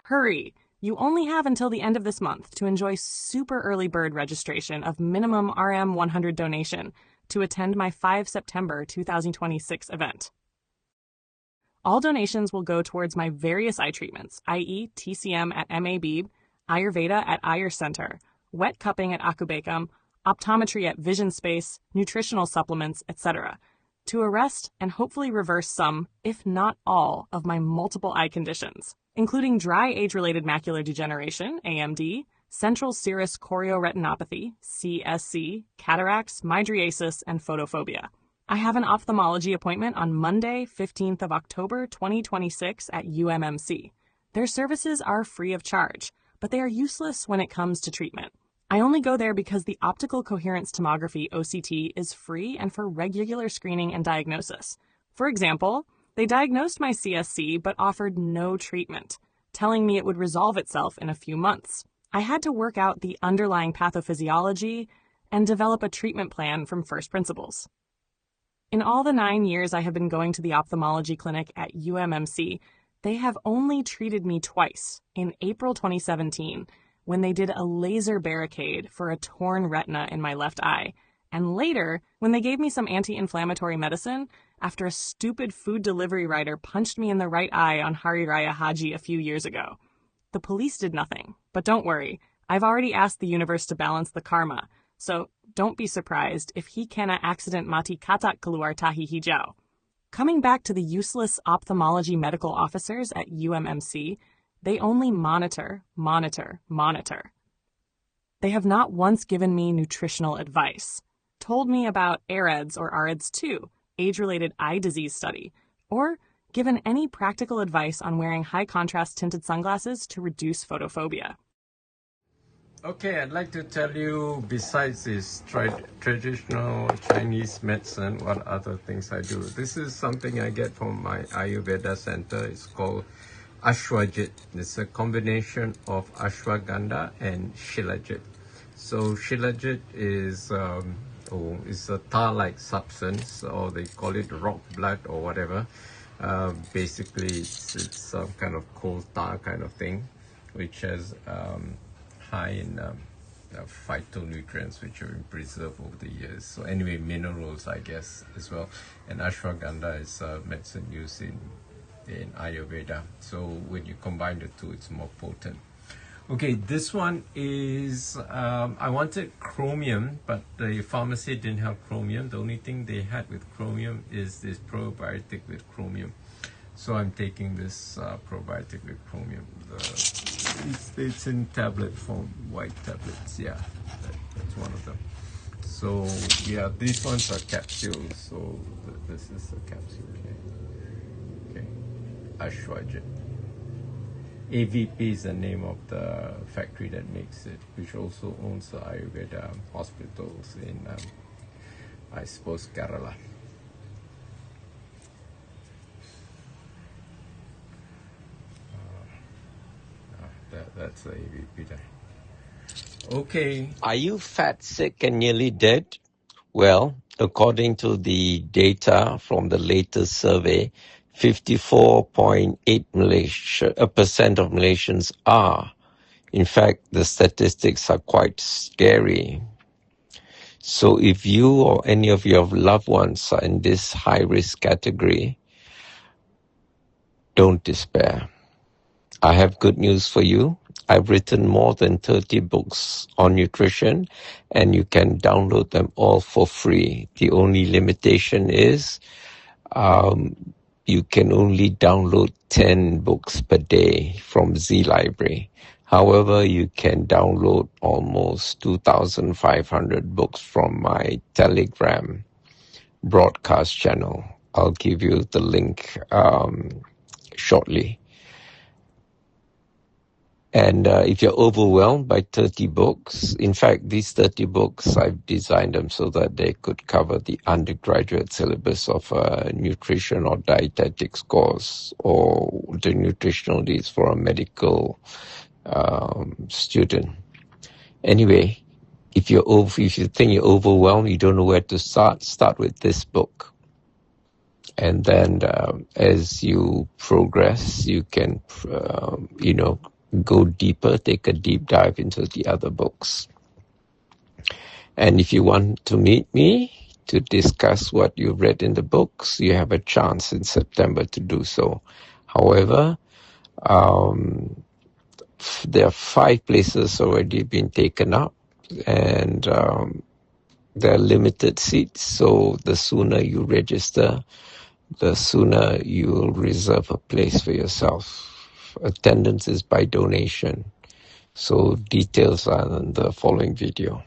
Hurry! You only have until the end of this month to enjoy super early bird registration of minimum RM100 donation to attend my 5 September 2026 event. All donations will go towards my various eye treatments, i.e. TCM at MAB, Ayurveda at Ayur Center, wet cupping at Akubekam, optometry at Vision Space, nutritional supplements, etc., to arrest and hopefully reverse some, if not all, of my multiple eye conditions, including dry age-related macular degeneration, AMD, central serous chorioretinopathy, CSC, cataracts, mydriasis, and photophobia. I have an ophthalmology appointment on Monday, 15th of October, 2026 at UMMC. Their services are free of charge, but they are useless when it comes to treatment. I only go there because the Optical Coherence Tomography, OCT, is free and for regular screening and diagnosis. For example, they diagnosed my CSC but offered no treatment, telling me it would resolve itself in a few months. I had to work out the underlying pathophysiology and develop a treatment plan from first principles. In all the 9 years I have been going to the Ophthalmology Clinic at UMMC, they have only treated me twice, in April 2017, when they did a laser barricade for a torn retina in my left eye, and later when they gave me some anti-inflammatory medicine after a stupid food delivery rider punched me in the right eye on Hari Raya Haji a few years ago. The police did nothing, but don't worry, I've already asked the universe to balance the karma, so don't be surprised if he kana accident mati katak keluar tahi hijau. Coming back to the useless ophthalmology medical officers at UMMC, they only monitor. They have not once given me nutritional advice, told me about AREDS or AREDS 2, age-related eye disease study, or given any practical advice on wearing high-contrast tinted sunglasses to reduce photophobia. Okay, I'd like to tell you, besides this traditional Chinese medicine, what other things I do. This is something I get from my Ayurveda center. It's called Ashwajit. It's a combination of ashwagandha and shilajit. So shilajit is a tar-like substance, or they call it rock blood or whatever. Basically, it's some kind of coal tar kind of thing, which has high in phytonutrients, which have been preserved over the years. So anyway, minerals, I guess, as well. And ashwagandha is medicine used in Ayurveda. So when you combine the two, it's more potent. Okay, this one is, I wanted chromium, but the pharmacy didn't have chromium. The only thing they had with chromium is this probiotic with chromium. So I'm taking this probiotic with chromium. It's in tablet form, white tablets. Yeah, that's one of them. So yeah, these ones are capsules. So this is a capsule. Okay. Ashwajit. AVP is the name of the factory that makes it, which also owns the Ayurveda hospitals in, I suppose, Kerala. That's the AVP there. Okay. Are you fat, sick, and nearly dead? Well, according to the data from the latest survey, 54.8% of Malaysians are. In fact, the statistics are quite scary. So if you or any of your loved ones are in this high-risk category, don't despair. I have good news for you. I've written more than 30 books on nutrition, and you can download them all for free. The only limitation is you can only download 10 books per day from Z Library. However, you can download almost 2,500 books from my Telegram broadcast channel. I'll give you the link shortly. And if you're overwhelmed by 30 books, in fact, these 30 books, I've designed them so that they could cover the undergraduate syllabus of a nutrition or dietetics course, or the nutritional needs for a medical student. Anyway, if you think you're overwhelmed, you don't know where to start with this book. And then as you progress, you can, go deeper, take a deep dive into the other books. And if you want to meet me to discuss what you read in the books, you have a chance in September to do so. However, there are 5 places already been taken up, and there are limited seats, so the sooner you register, the sooner you'll reserve a place for yourself. Attendance is by donation, so details are in the following video.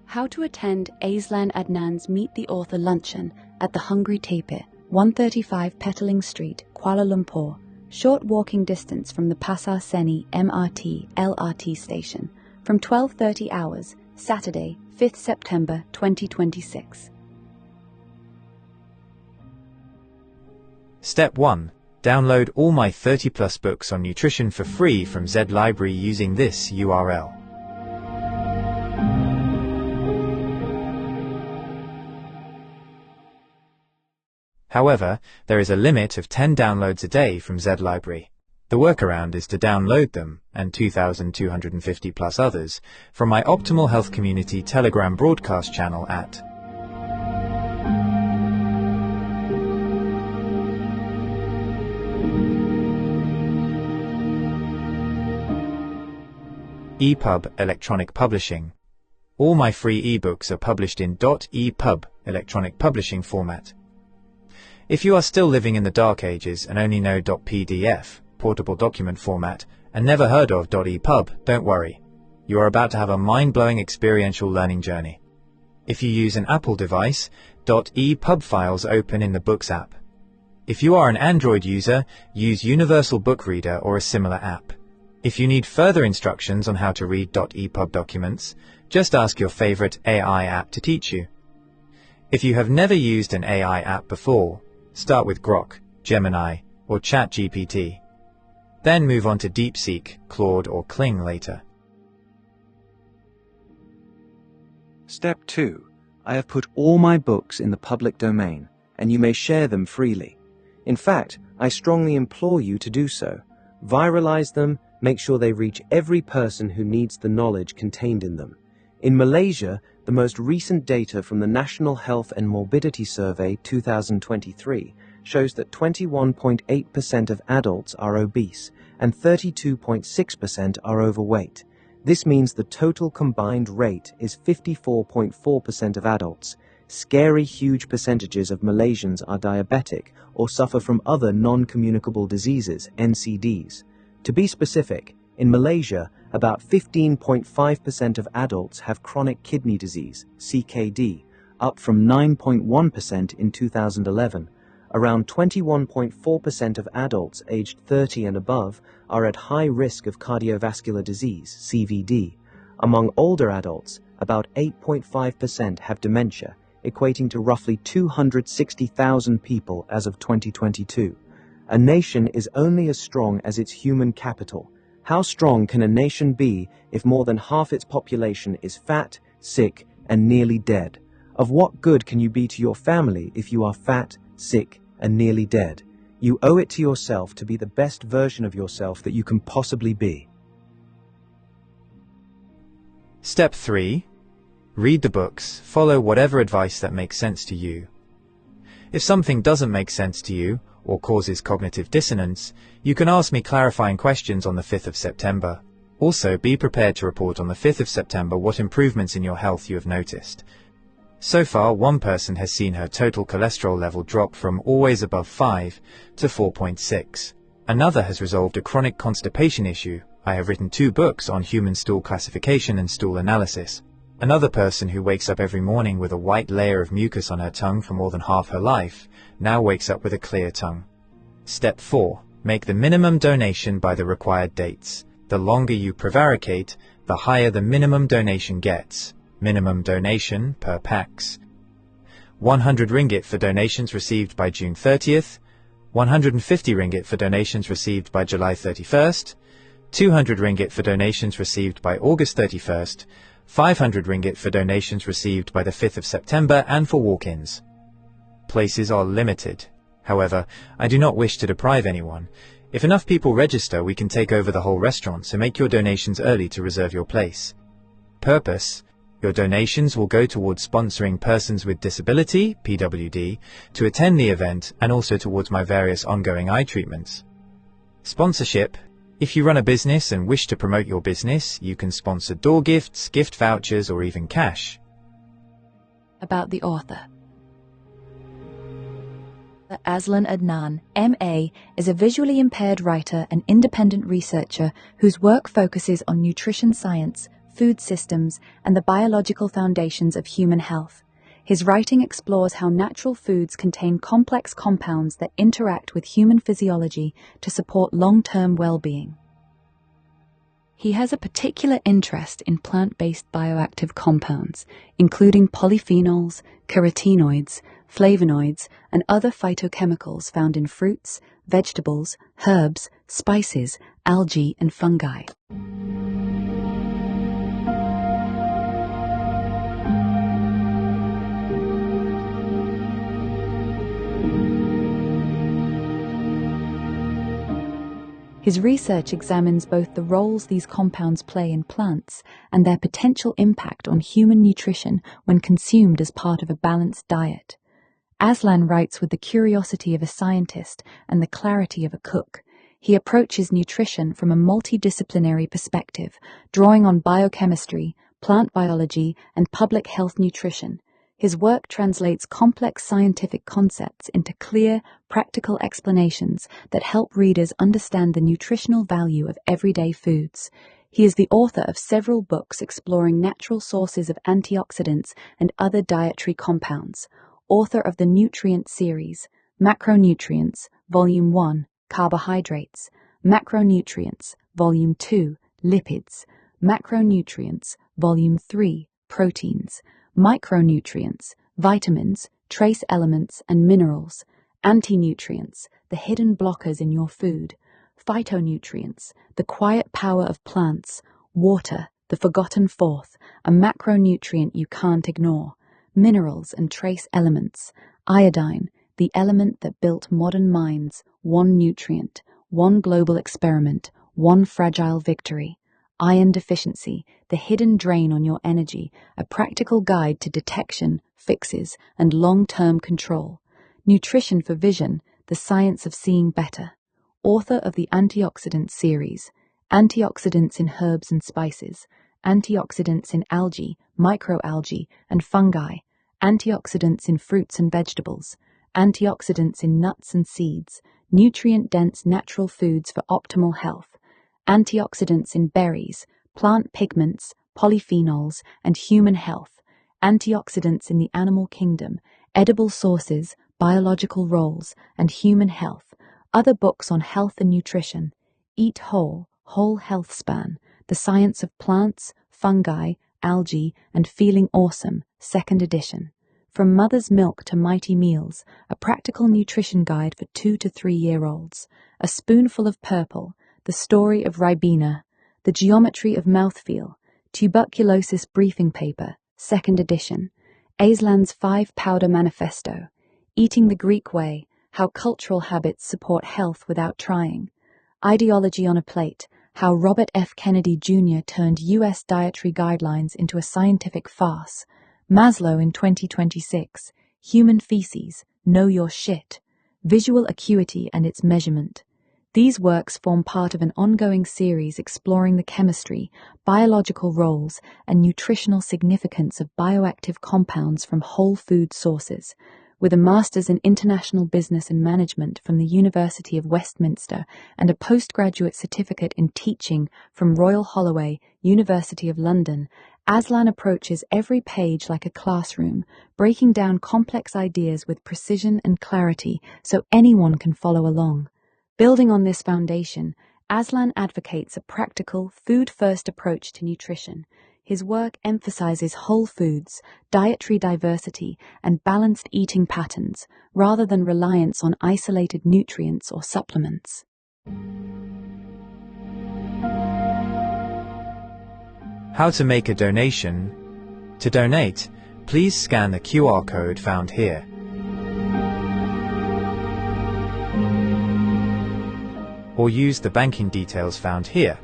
How to attend Aislan Adnan's Meet the Author luncheon at the Hungry Tapir, 135 Petaling Street, Kuala Lumpur, short walking distance from the Pasar Seni MRT LRT station, from 12:30 hours, Saturday, 5th September 2026. Step 1. Download all my 30+ books on nutrition for free from Z Library using this URL. However, there is a limit of 10 downloads a day from Z Library. The workaround is to download them, and 2,250 plus others, from my Optimal Health Community Telegram broadcast channel at EPUB Electronic Publishing. All my free ebooks are published in .EPUB electronic publishing format. If you are still living in the dark ages and only know .PDF, portable document format, and never heard of .EPUB, don't worry. You are about to have a mind-blowing experiential learning journey. If you use an Apple device, .EPUB files open in the Books app. If you are an Android user, use Universal Book Reader or a similar app. If you need further instructions on how to read .EPUB documents, just ask your favorite AI app to teach you. If you have never used an AI app before, start with Grok, Gemini, or ChatGPT. Then move on to DeepSeek, Claude, or Kling later. Step 2. I have put all my books in the public domain, and you may share them freely. In fact, I strongly implore you to do so. Viralize them, make sure they reach every person who needs the knowledge contained in them. In Malaysia, the most recent data from the National Health and Morbidity Survey 2023 shows that 21.8% of adults are obese and 32.6% are overweight. This means the total combined rate is 54.4% of adults. Scary huge percentages of Malaysians are diabetic or suffer from other non-communicable diseases, NCDs. To be specific, in Malaysia, about 15.5% of adults have chronic kidney disease, CKD, up from 9.1% in 2011. Around 21.4% of adults aged 30 and above are at high risk of cardiovascular disease, CVD. Among older adults, about 8.5% have dementia, equating to roughly 260,000 people as of 2022. A nation is only as strong as its human capital. How strong can a nation be if more than half its population is fat, sick, and nearly dead? Of what good can you be to your family if you are fat, sick, and nearly dead? You owe it to yourself to be the best version of yourself that you can possibly be. Step 3. Read the books, follow whatever advice that makes sense to you. If something doesn't make sense to you, or causes cognitive dissonance, you can ask me clarifying questions on the 5th of September. Also, be prepared to report on the 5th of September what improvements in your health you have noticed. So far, one person has seen her total cholesterol level drop from always above 5 to 4.6. Another has resolved a chronic constipation issue. I have written 2 books on human stool classification and stool analysis. Another person who wakes up every morning with a white layer of mucus on her tongue for more than half her life now wakes up with a clear tongue. Step 4. Make the minimum donation by the required dates. The longer you prevaricate, the higher the minimum donation gets. Minimum donation per pax: 100 ringgit for donations received by June 30th, 150 ringgit for donations received by July 31st, 200 ringgit for donations received by August 31st, 500 ringgit for donations received by the 5th of September and for walk-ins. Places are limited. However, I do not wish to deprive anyone. If enough people register, we can take over the whole restaurant, so make your donations early to reserve your place. Purpose: your donations will go towards sponsoring persons with disability, PWD, to attend the event and also towards my various ongoing eye treatments. Sponsorship: if you run a business and wish to promote your business, you can sponsor door gifts, gift vouchers, or even cash. About the author. Aslan Adnan, M.A., is a visually impaired writer and independent researcher whose work focuses on nutrition science, food systems, and the biological foundations of human health. His writing explores how natural foods contain complex compounds that interact with human physiology to support long-term well-being. He has a particular interest in plant-based bioactive compounds, including polyphenols, carotenoids, flavonoids, and other phytochemicals found in fruits, vegetables, herbs, spices, algae, and fungi. His research examines both the roles these compounds play in plants and their potential impact on human nutrition when consumed as part of a balanced diet. Aslan writes with the curiosity of a scientist and the clarity of a cook. He approaches nutrition from a multidisciplinary perspective, drawing on biochemistry, plant biology, and public health nutrition. His work translates complex scientific concepts into clear, practical explanations that help readers understand the nutritional value of everyday foods. He is the author of several books exploring natural sources of antioxidants and other dietary compounds. Author of the Nutrient Series, Macronutrients, Volume 1, Carbohydrates, Macronutrients, Volume 2, Lipids, Macronutrients, Volume 3, Proteins, Micronutrients, Vitamins, Trace Elements and Minerals, Anti-nutrients, the hidden blockers in your food, Phytonutrients, the quiet power of plants, Water, the forgotten fourth, a macronutrient you can't ignore, Minerals and Trace Elements, Iodine, the element that built modern minds, one nutrient, one global experiment, one fragile victory, Iron Deficiency, the hidden drain on your energy, a practical guide to detection, fixes, and long-term control. Nutrition for Vision, the science of seeing better. Author of the Antioxidant Series, Antioxidants in Herbs and Spices, Antioxidants in Algae, Microalgae, and Fungi, Antioxidants in Fruits and Vegetables, Antioxidants in Nuts and Seeds, Nutrient-dense natural foods for optimal health, Antioxidants in berries, plant pigments, polyphenols, and human health, Antioxidants in the animal kingdom, edible sources, biological roles, and human health, other books on health and nutrition, Eat Whole, Whole Health Span, the Science of Plants, Fungi, Algae, and Feeling Awesome, 2nd edition. From Mother's Milk to Mighty Meals, a practical nutrition guide for 2 to 3-year-olds, A Spoonful of Purple, The Story of Ribena, The Geometry of Mouthfeel, Tuberculosis Briefing Paper, 2nd edition, Aslan's 5-Powder Manifesto, Eating the Greek Way, How Cultural Habits Support Health Without Trying, Ideology on a Plate, How Robert F. Kennedy Jr. Turned U.S. Dietary Guidelines into a Scientific Farce, Maslow in 2026, Human Feces, Know Your Shit, Visual Acuity and Its Measurement. These works form part of an ongoing series exploring the chemistry, biological roles, and nutritional significance of bioactive compounds from whole food sources. With a Master's in International Business and Management from the University of Westminster and a postgraduate certificate in teaching from Royal Holloway, University of London, Aslan approaches every page like a classroom, breaking down complex ideas with precision and clarity so anyone can follow along. Building on this foundation, Aslan advocates a practical, food-first approach to nutrition. his work emphasizes whole foods, dietary diversity, and balanced eating patterns, rather than reliance on isolated nutrients or supplements. How to make a donation. To donate, please scan the QR code found here. Or use the banking details found here.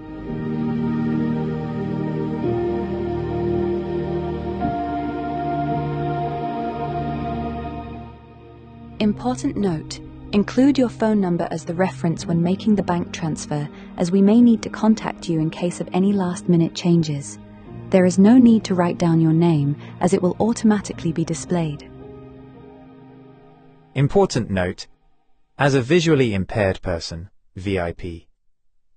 Important note: include your phone number as the reference when making the bank transfer, as we may need to contact you in case of any last-minute changes. There is no need to write down your name, as it will automatically be displayed. Important note: as a visually impaired person, VIP,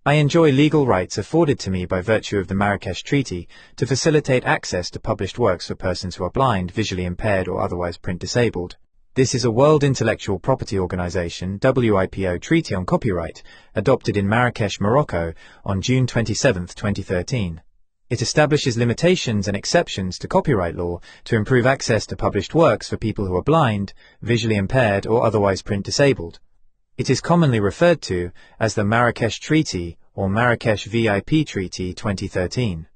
I enjoy legal rights afforded to me by virtue of the Marrakesh Treaty to facilitate access to published works for persons who are blind, visually impaired, or otherwise print disabled. This is a World Intellectual Property Organization (WIPO) Treaty on Copyright, adopted in Marrakesh, Morocco, on June 27, 2013. It establishes limitations and exceptions to copyright law to improve access to published works for people who are blind, visually impaired, or otherwise print disabled. It is commonly referred to as the Marrakesh Treaty or Marrakesh VIP Treaty 2013.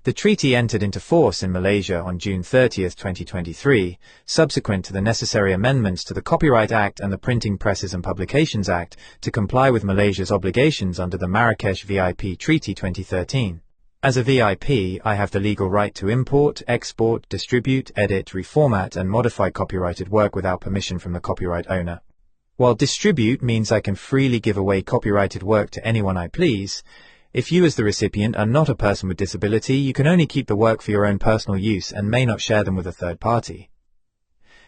The treaty entered into force in Malaysia on June 30, 2023, subsequent to the necessary amendments to the Copyright Act and the Printing Presses and Publications Act to comply with Malaysia's obligations under the Marrakesh VIP Treaty 2013. As a VIP, I have the legal right to import, export, distribute, edit, reformat, and modify copyrighted work without permission from the copyright owner. While distribute means I can freely give away copyrighted work to anyone I please, if you as the recipient are not a person with disability, you can only keep the work for your own personal use and may not share them with a third party.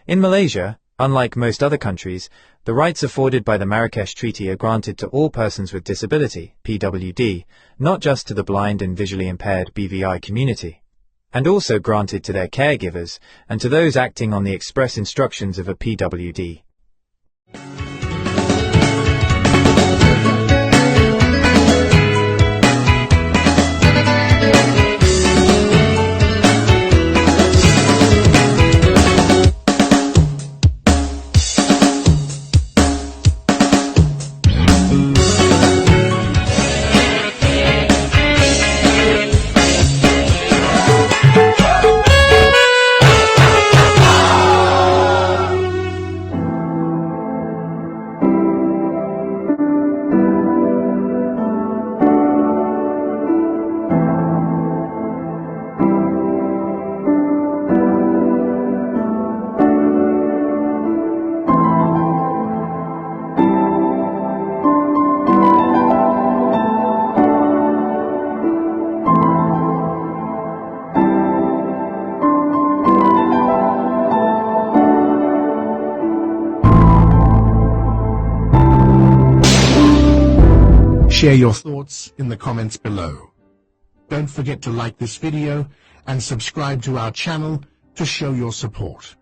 In Malaysia, unlike most other countries, the rights afforded by the Marrakesh Treaty are granted to all persons with disability, PWD, not just to the blind and visually impaired BVI community, and also granted to their caregivers and to those acting on the express instructions of a PWD. Share your thoughts in the comments below. Don't forget to like this video and subscribe to our channel to show your support.